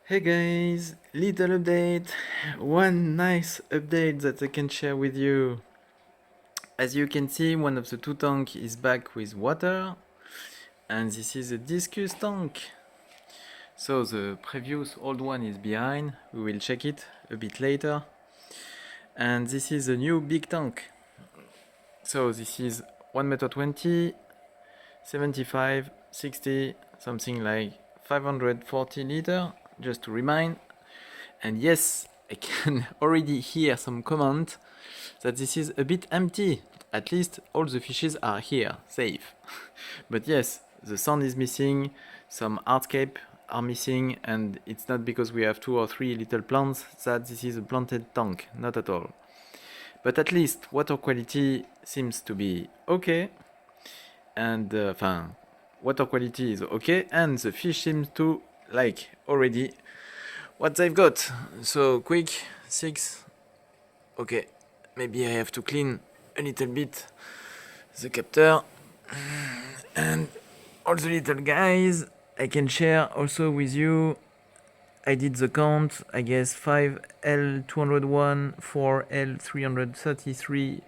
Hey guys, little update. One nice update that I can share with you. As you can see, one of the two tanks is back with water, and this is a discus tank. So the previous old one is behind. We will check it a bit later. And this is a new big tank. So this is 1 meter 20, 75, 60, something like 540 liter, just to remind. And yes, I can already hear some comment that this is a bit empty. At least all the fishes are here, safe. But yes, the sound is missing, some hardscape are missing, and it's not because we have 2 or 3 little plants that this is a planted tank, not at all. But at least water quality seems to be okay, and water quality is okay, and the fish seems to like already what they've got. So quick, 6. Okay, maybe I have to clean a little bit the captor. And all the little guys I can share also with you. I did the count, I guess 5L201, 4L333,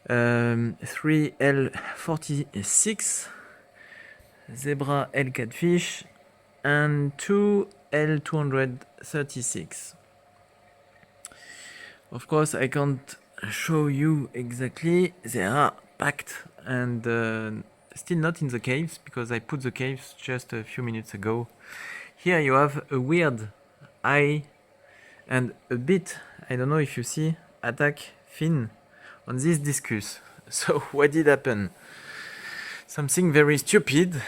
3L46, zebra L catfish, and 2L236. Of course, I can't show you exactly. They are packed and still not in the caves because I put the caves just a few minutes ago. Here you have a weird eye and a bit, I don't know if you see, attack fin on this discus. So what did happen? Something very stupid.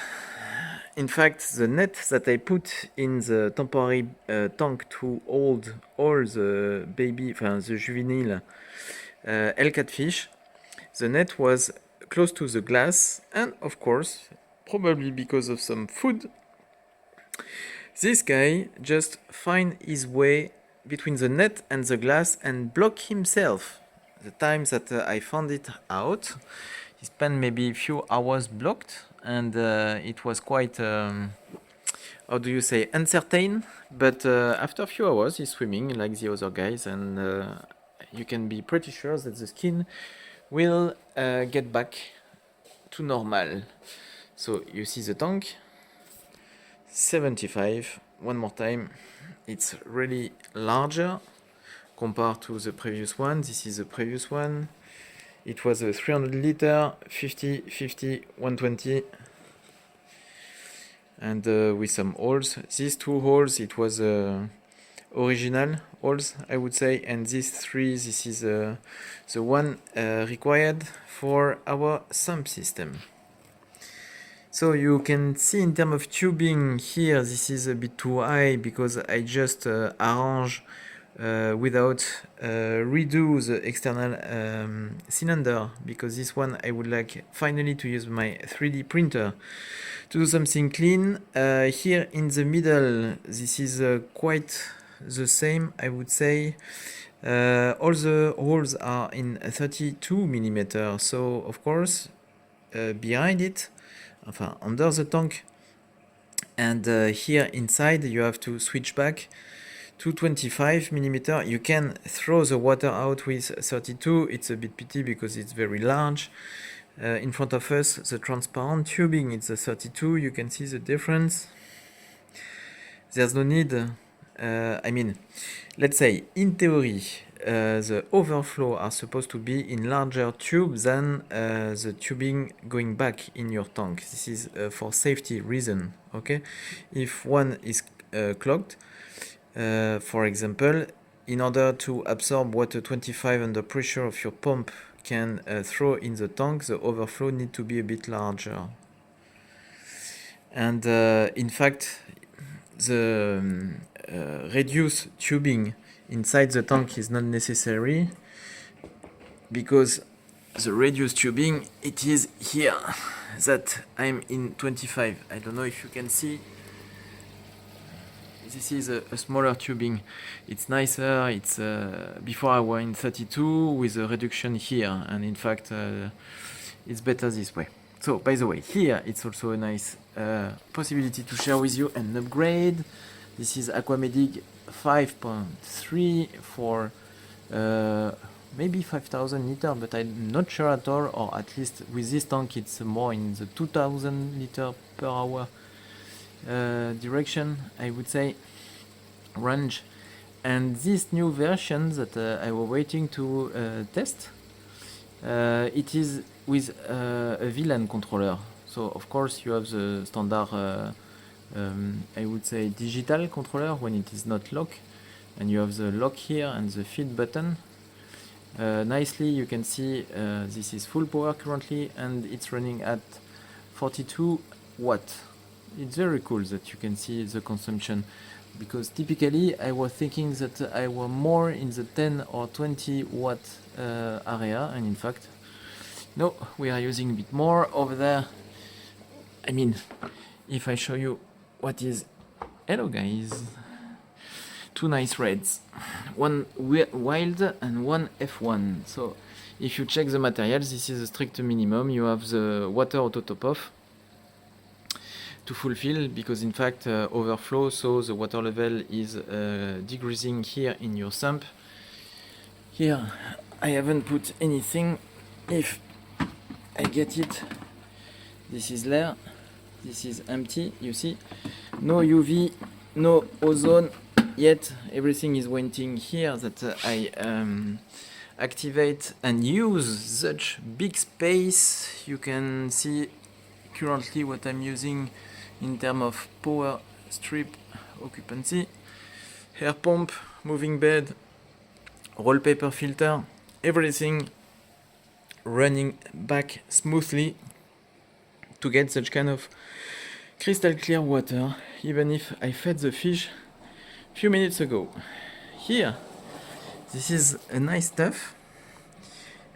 In fact, the net that I put in the temporary tank to hold all the baby, the juvenile L catfish, the net was close to the glass, and of course, probably because of some food, this guy just find his way between the net and the glass and block himself. The time that I found it out, he spent maybe a few hours blocked, and it was quite, how do you say, uncertain. But after a few hours, he's swimming like the other guys, and you can be pretty sure that the skin will get back to normal. So you see the tank, 75. One more time, it's really larger compared to the previous one. This is the previous one. It was a 300 liter, 50, 50, 120, and with some holes. These 2 holes, it was original holes, I would say, and these 3, this is the one required for our sump system. So you can see in terms of tubing here, this is a bit too high because I just arrange without redo the external cylinder, because this one I would like finally to use my 3D printer to do something clean. Here in the middle, this is quite the same, I would say. All the holes are in 32 millimeters, so of course behind it, under the tank, and here inside you have to switch back to 25 millimeter. You can throw the water out with 32. It's a bit pity because it's very large. In front of us, the transparent tubing, it's a 32. You can see the difference. There's no need. Let's say in theory, the overflow are supposed to be in larger tubes than the tubing going back in your tank. This is for safety reason. Okay, if one is clogged, for example, in order to absorb water 25 under pressure of your pump can throw in the tank, the overflow need to be a bit larger. And in fact, the reduced tubing inside the tank is not necessary, because the reduced tubing, it is here that I'm in 25. I don't know if you can see. This is a smaller tubing. It's nicer. It's before I was in 32 with a reduction here, and in fact it's better this way. So by the way, here it's also a nice possibility to share with you an upgrade This is Aquamedic 5.3 for maybe 5,000 liter, but I'm not sure at all, or at least with this tank it's more in the 2,000 liter per hour direction, I would say, range. And this new version that I was waiting to test, it is with a VLAN controller. So of course you have the standard, I would say, digital controller when it is not lock, and you have the lock here and the feed button. Nicely you can see this is full power currently, and it's running at 42 watt. It's very cool that you can see the consumption, because typically I was thinking that I was more in the 10 or 20 watt area, and in fact no, we are using a bit more over there. I mean, if I show you what is, hello guys, two nice reds, one wild and one F1. So if you check the materials, this is a strict minimum. You have the water auto top off to fulfill, because in fact overflow, so the water level is decreasing here in your sump. Here I haven't put anything. If I get it, this is there, this is empty, you see, no UV, no ozone yet. Everything is waiting here that I activate and use such big space. You can see currently what I'm using in terms of power strip occupancy, air pump, moving bed, roll paper filter, everything running back smoothly to get such kind of crystal clear water, even if I fed the fish a few minutes ago. Here, this is a nice stuff.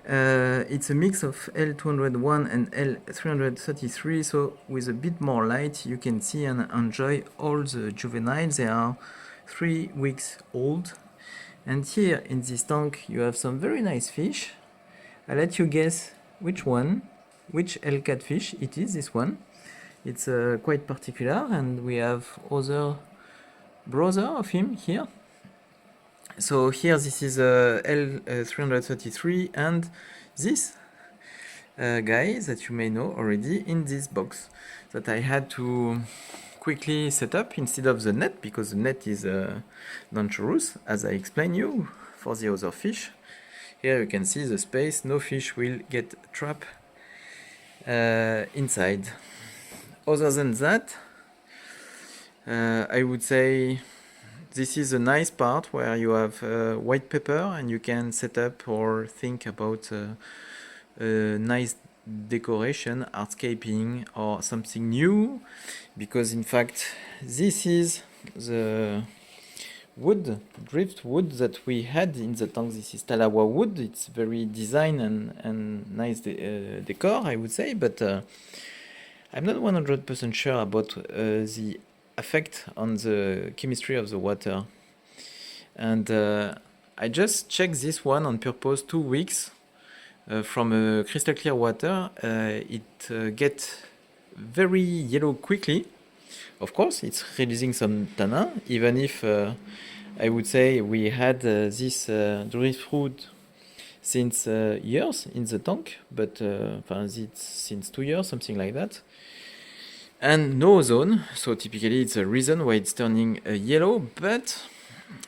It's a mix of L201 and L333, so with a bit more light you can see and enjoy all the juveniles. They are 3 weeks old, and here in this tank you have some very nice fish. I'll let you guess which one, which L catfish it is. This one, it's quite particular, and we have other brother of him here. So here this is L333, and this guy that you may know already in this box that I had to quickly set up instead of the net, because the net is dangerous, as I explained you, for the other fish. Here you can see the space, no fish will get trapped inside. Other than that, I would say this is a nice part where you have white paper, and you can set up or think about nice decoration, hardscaping, or something new, because in fact this is the wood, driftwood that we had in the tank. This is Talawa wood. It's very design and nice decor, I would say, but I'm not 100% sure about the effect on the chemistry of the water. And I just checked this one on purpose 2 weeks from crystal clear water. It gets very yellow quickly. Of course, it's releasing some tannin, even if I would say we had this driftwood since years in the tank, but since 2 years, something like that. And no ozone, so typically it's a reason why it's turning yellow, but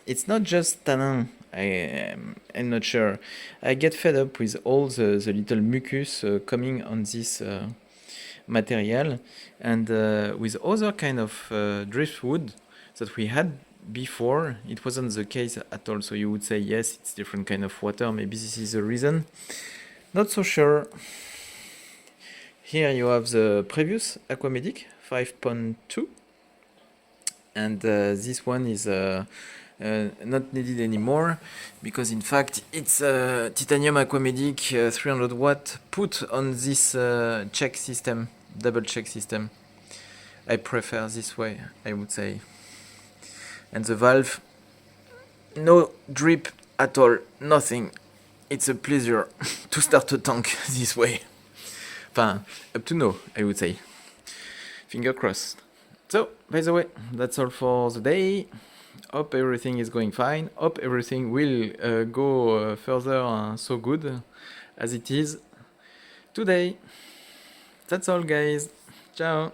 it's not just tannin. I'm not sure. I get fed up with all the little mucus coming on this material, and with other kind of driftwood that we had before, it wasn't the case at all. So you would say, yes, it's different kind of water, maybe this is the reason. Not so sure. Here you have the previous Aquamedic 5.2, and this one is not needed anymore, because in fact it's titanium Aquamedic 300 watt put on this check system, double check system. I prefer this way, I would say. And the valve, no drip at all, nothing. It's a pleasure to start a tank this way. Enfin, up to now, I would say. Finger crossed. So, by the way, that's all for the day. Hope everything is going fine. Hope everything will go further so good as it is today. That's all, guys. Ciao.